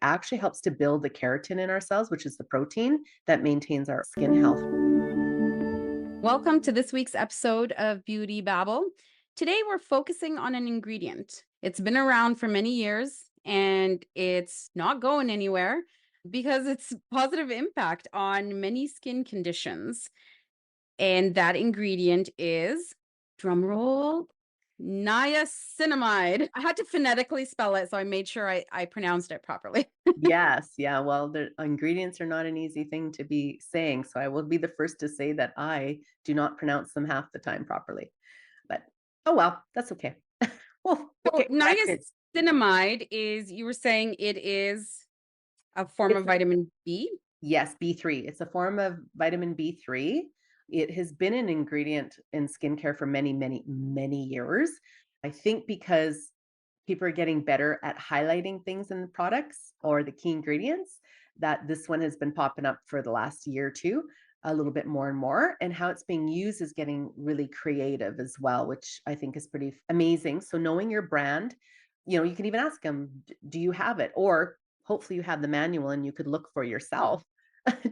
actually helps to build the keratin in our cells, which is the protein that maintains our skin health. Welcome to this week's episode of Beauty Babble. Today, we're focusing on an ingredient. It's been around for many years and it's not going anywhere because it's positive impact on many skin conditions. And that ingredient is, drumroll, niacinamide. I had to phonetically spell it, so I made sure I pronounced it properly. Yes, yeah, well, the ingredients are not an easy thing to be saying, so I will be the first to say that I do not pronounce them half the time properly. But, oh well, that's okay. We'll So, get corrected. niacinamide is, you were saying it is a form It's of vitamin B? Yes, B3. It's a form of vitamin B3. It has been an ingredient in skincare for many, many, many years. I think because people are getting better at highlighting things in the products or the key ingredients, that this one has been popping up for the last year or two a little bit more and more. And how it's being used is getting really creative as well, which I think is pretty amazing. So knowing your brand, you can even ask them, do you have it? Or hopefully you have the manual and you could look for yourself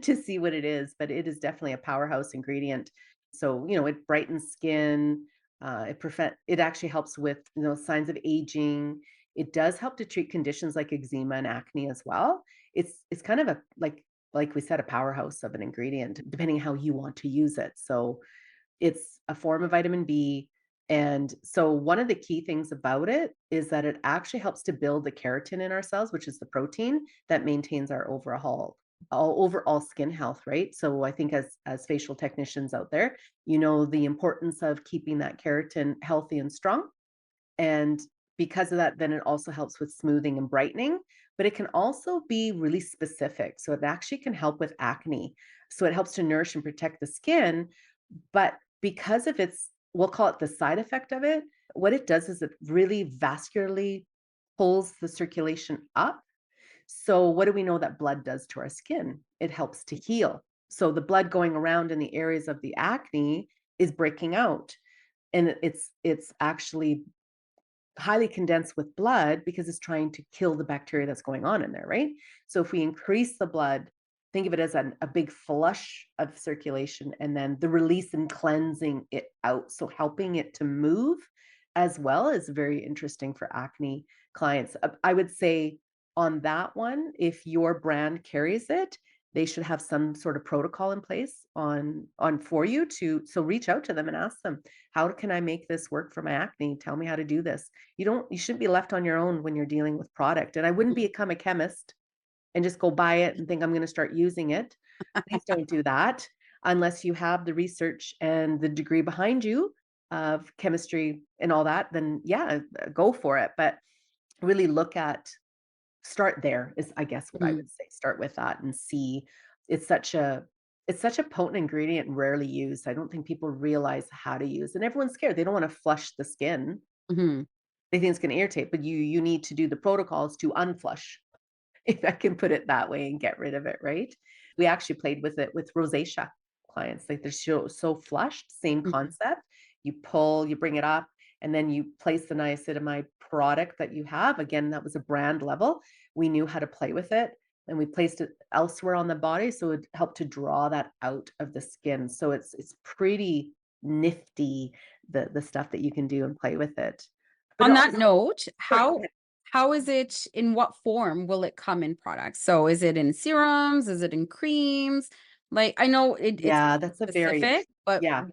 to see what it is, but it is definitely a powerhouse ingredient. So, it brightens skin, it actually helps with, signs of aging. It does help to treat conditions like eczema and acne as well. It's kind of a like we said, a powerhouse of an ingredient, depending how you want to use it. So it's a form of vitamin B. And so one of the key things about it is that it actually helps to build the keratin in our cells, which is the protein that maintains our overall skin health, right? So I think as facial technicians out there, the importance of keeping that keratin healthy and strong. And because of that, then it also helps with smoothing and brightening, but it can also be really specific. So it actually can help with acne. So it helps to nourish and protect the skin, but because of we'll call it the side effect of it, what it does is it really vascularly pulls the circulation up. So what do we know that blood does to our skin? It helps to heal. So the blood going around in the areas of the acne is breaking out. And it's actually highly condensed with blood because it's trying to kill the bacteria that's going on in there, right? So if we increase the blood, think of it as a big flush of circulation and then the release and cleansing it out. So helping it to move as well is very interesting for acne clients. I would say on that one, if your brand carries it, they should have some sort of protocol in place on for you to so reach out to them and ask them, how can I make this work for my acne? Tell me how to do this. You shouldn't be left on your own when you're dealing with product. And I wouldn't become a chemist and just go buy it and think I'm going to start using it. Please don't do that unless you have the research and the degree behind you of chemistry and all that. Then yeah, go for it. But really start there is, I guess, what I Mhm. would say. Start with that and see. It's such a it's such a potent ingredient and rarely used. I don't think people realize how to use, and everyone's scared. They don't want to flush the skin. Mhm. They think it's going to irritate, but you need to do the protocols to unflush, if I can put it that way, and get rid of it, right? We actually played with it with rosacea clients. Like they're so flushed, same Mhm. concept. You pull, you bring it up, and then you place the niacinamide product that you have. Again, that was a brand level. We knew how to play with it and we placed it elsewhere on the body. So it helped to draw that out of the skin. So it's pretty nifty, the stuff that you can do and play with it. But On that also, note, sorry, go ahead. how is it, in what form will it come in products? So is it in serums? Is it in creams? Like, I know it's Yeah, that's a very specific, but yeah.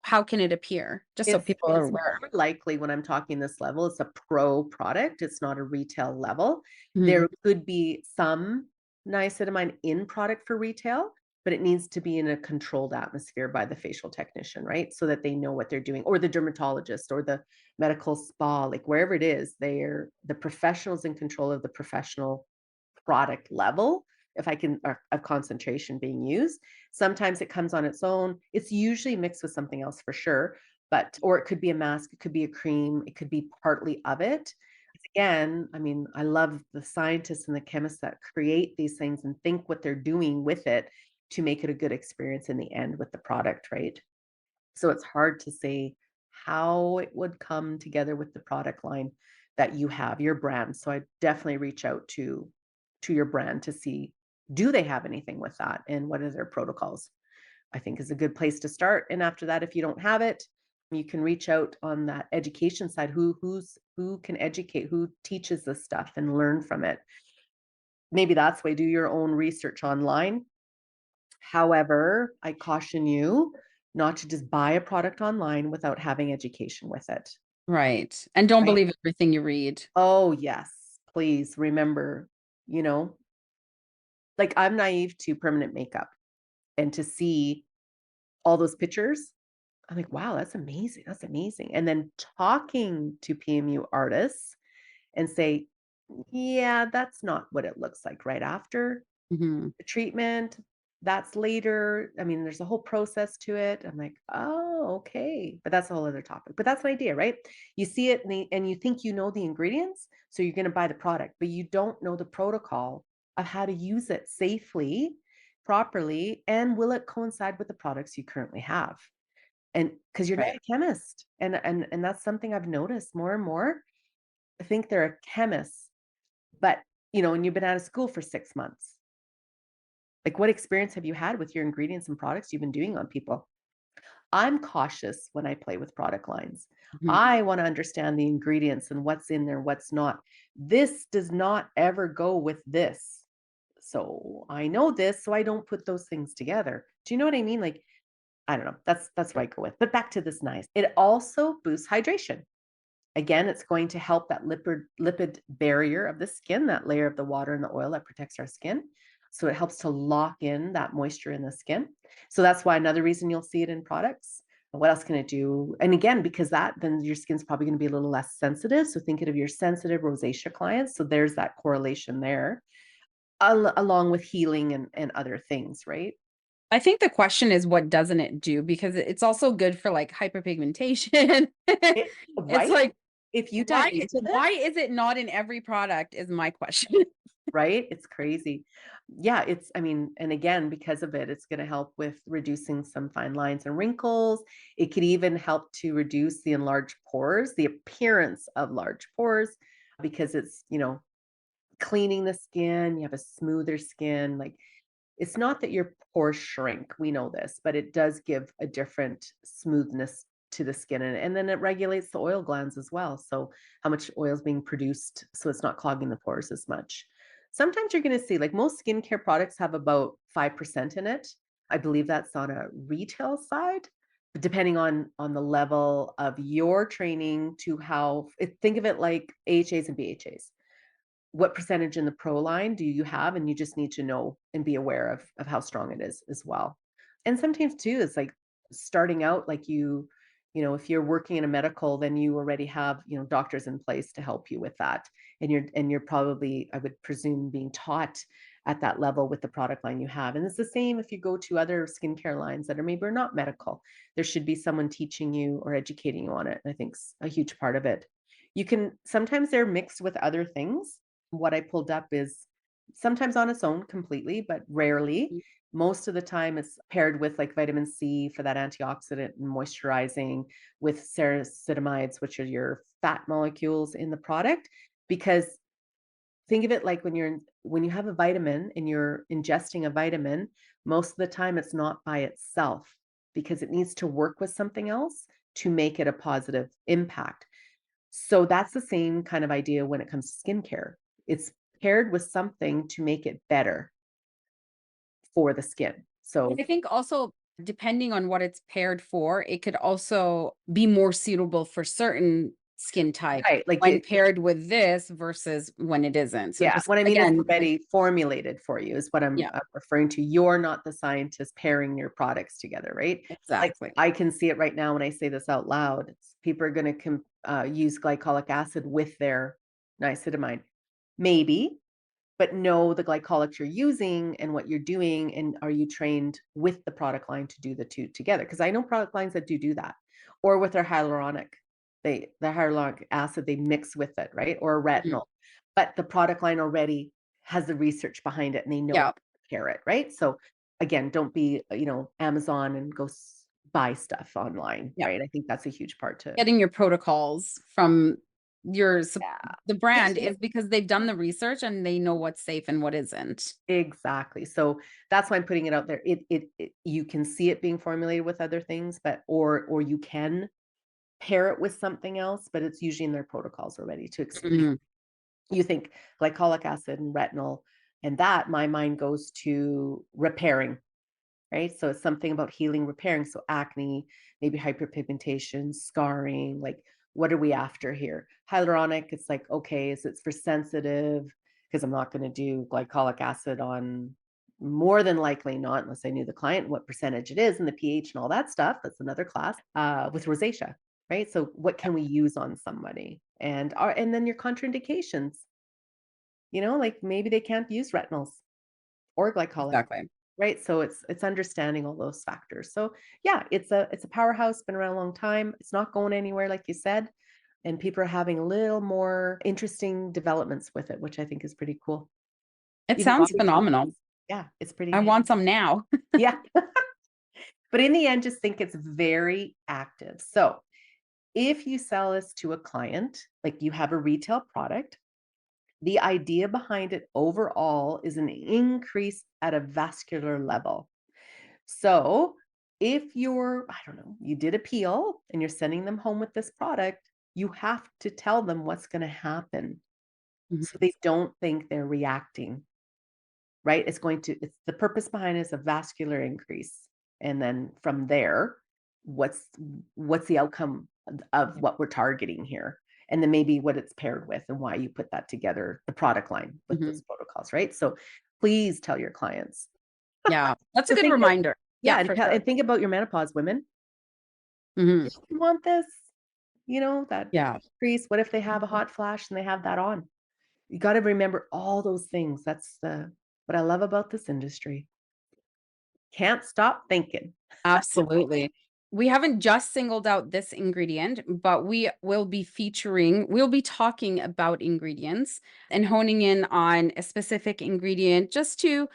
how can it appear? Just so people are It's aware. more likely when I'm talking this level, it's a pro product, it's not a retail level. Mhm. There could be some niacinamide in product for retail, but it needs to be in a controlled atmosphere by the facial technician, right? So that they know what they're doing, or the dermatologist or the medical spa, like wherever it is, they're the professionals in control of the professional product level, if I can, or of concentration being used. Sometimes it comes on its own. It's usually mixed with something else for sure, but or it could be a mask, it could be a cream, it could be partly of it. Again, I mean, I love the scientists and the chemists that create these things and think what they're doing with it to make it a good experience in the end with the product, right? So it's hard to say how it would come together with the product line. that you have, your brand. So I definitely reach out to your brand to see, do they have anything with that and what are their protocols? I think is a good place to start. And after that, if you don't have it, you can reach out on that education side. Who can educate, who teaches this stuff and learn from it. Maybe that's why do your own research online. However, I caution you not to just buy a product online without having education with it. Right. And don't Right? believe everything you read. Oh, yes. Please remember, you know, like I'm naive to permanent makeup and to see all those pictures, I'm like, wow, that's amazing. That's amazing. And then talking to PMU artists and say, yeah, that's not what it looks like right after Mhm. the treatment. That's later. I mean, there's a whole process to it. I'm like, oh, okay. But that's a whole other topic. But that's an idea, right? You see it and you think you know the ingredients. So you're going to buy the product, but you don't know the protocol of how to use it safely, properly, and will it coincide with the products you currently have? And because you're not Right. a chemist. And that's something I've noticed more and more. I think they're a chemist, but and you've been out of school for 6 months. Like, what experience have you had with your ingredients and products you've been doing on people? I'm cautious when I play with product lines. Mhm. I want to understand the ingredients and what's in there, what's not. This does not ever go with this. So I know this, so I don't put those things together. Do you know what I mean? Like, I don't know. That's what I go with. But back to this nice. It also boosts hydration. Again, it's going to help that lipid barrier of the skin, that layer of the water and the oil that protects our skin. So it helps to lock in that moisture in the skin. So that's why another reason you'll see it in products. What else can it do? And again, because then your skin's probably going to be a little less sensitive. So think of your sensitive rosacea clients. So there's that correlation there, along with healing and other things, right? I think the question is what doesn't it do? Because it's also good for like hyperpigmentation. It, It's right? like If you dive why into this, why is it not in every product is my question. right? It's crazy. Yeah, I mean, and again, because of it, it's going to help with reducing some fine lines and wrinkles. It could even help to reduce the enlarged pores, the appearance of large pores, because it's, cleaning the skin, you have a smoother skin. Like, it's not that your pores shrink, we know this, but it does give a different smoothness to the skin, and then it regulates the oil glands as well. So how much oil is being produced, so it's not clogging the pores as much. Sometimes you're going to see, like, most skincare products have about 5% in it. I believe that's on a retail side, but depending on the level of your training to think of it like AHAs and BHAs. What percentage in the pro line do you have? And you just need to know and be aware of how strong it is as well. And sometimes too, it's like starting out, like if you're working in a medical, then you already have, doctors in place to help you with that. And you're probably, I would presume, being taught at that level with the product line you have. And it's the same if you go to other skincare lines that are maybe not medical. There should be someone teaching you or educating you on it. And I think it's a huge part of it. Sometimes they're mixed with other things. What I pulled up is sometimes on its own completely, but rarely. Most of the time, it's paired with like vitamin C for that antioxidant and moisturizing, with ceramides, which are your fat molecules in the product. Because think of it like when you have a vitamin and you're ingesting a vitamin, most of the time it's not by itself because it needs to work with something else to make it a positive impact. So that's the same kind of idea when it comes to skincare. It's paired with something to make it better for the skin. And So I think also depending on what it's paired for, it could also be more suitable for certain skin types right, like when paired with this versus when it isn't. So yeah, just what I mean is again, already formulated for you is what I'm yeah, referring to. You're not the scientist pairing your products together, right? Like exactly. I can see it right now when I say this out loud. People are going to use glycolic acid with their niacinamide, maybe, but know the glycolic you're using and what you're doing, and are you trained with the product line to do the two together? Because I know product lines that do that, or with their hyaluronic, the hyaluronic acid they mix with it, right, or Mhm. retinol, but the product line already has the research behind it and they know Yeah. how to pair it, right? So again, don't be Amazon and go buy stuff online, Yeah. right? I think that's a huge part to Getting your protocols from Yeah. the Yeah. brand is because they've done the research and they know what's safe and what isn't. Exactly. So that's why I'm putting it out there. It you can see it being formulated with other things, but or you can pair it with something else, but it's usually in their protocols already to explain. Mhm. You think glycolic acid and retinol, and that my mind goes to repairing, right? So it's something about healing, repairing. So acne, maybe hyperpigmentation, scarring, like what are we after here? Hyaluronic, it's like, okay, is it for sensitive? Because I'm not going to do glycolic acid on, more than likely not, unless I knew the client, what percentage it is and the pH and all that stuff. That's another class with rosacea, right? So what can we use on somebody? And then your contraindications, like maybe they can't use retinols or glycolic. Exactly. Right, so it's understanding all those factors. So, yeah, it's a powerhouse, been around a long time. It's not going anywhere, like you said, and people are having a little more interesting developments with it, which I think is pretty cool. It Even sounds body phenomenal. shampoos. Yeah, it's pretty I neat. want some now. Yeah, but in the end, just think it's very active. So, if you sell this to a client, like you have a retail product, the idea behind it overall is an increase at a vascular level. So if I don't know, you did a peel and you're sending them home with this product, you have to tell them what's going to happen so Mhm. they don't think they're reacting, right? It's the purpose behind it is a vascular increase. And then from there, what's what's the outcome of Yeah. what we're targeting here? And then maybe what it's paired with and why you put that together, the product line with Mhm. those protocols, right? So please tell your clients Yeah. That's a to good think of, reminder. yeah, Yeah, and, for sure. and think about your menopause women. Mhm. You want this, that Yeah. crease. What if they have a hot flash and they have that on? You got to remember all those things. That's what I love about this industry. Can't stop thinking. Absolutely. We haven't just singled out this ingredient, but we'll be talking about ingredients and honing in on a specific ingredient just to,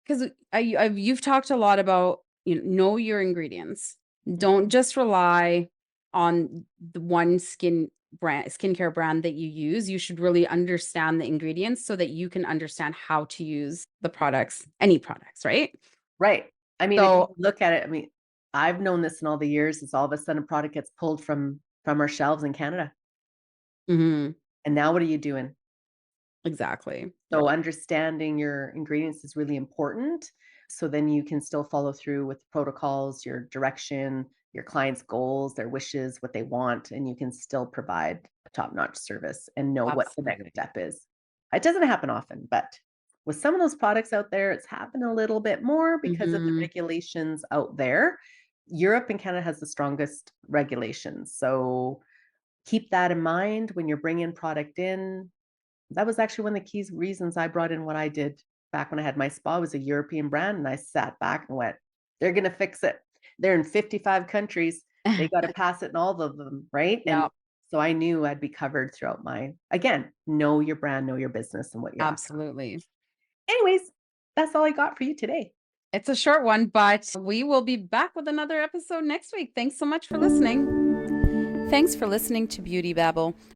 because you've talked a lot about, know your ingredients. Don't just rely on the one skincare brand that you use. You should really understand the ingredients so that you can understand how to use the products, any products, right? Right. I mean, if you So, look at it, I mean, I've known this in all the years is all of a sudden a product gets pulled from our shelves in Canada. mhm, And now what are you doing? exactly. So understanding your ingredients is really important. So then you can still follow through with protocols, your direction, your clients' goals, their wishes, what they want, and you can still provide a top-notch service and know what the next Absolutely. step is. It doesn't happen often, but with some of those products out there, it's happened a little bit more because of the Mhm. regulations out there. Europe and Canada has the strongest regulations. So keep that in mind when you're bringing product in. That was actually one of the key reasons I brought in what I did back when I had my spa. Was a European brand, and I sat back and went, "They're gonna fix it. They're in 55 countries. They gotta pass it in all of them, right?" And Yeah, so I knew I'd be covered throughout my again, know your brand, know your business, and what you're after. absolutely. Anyways, that's all I got for you today. It's a short one, but we will be back with another episode next week. Thanks so much for listening. Thanks for listening to Beauty Babble.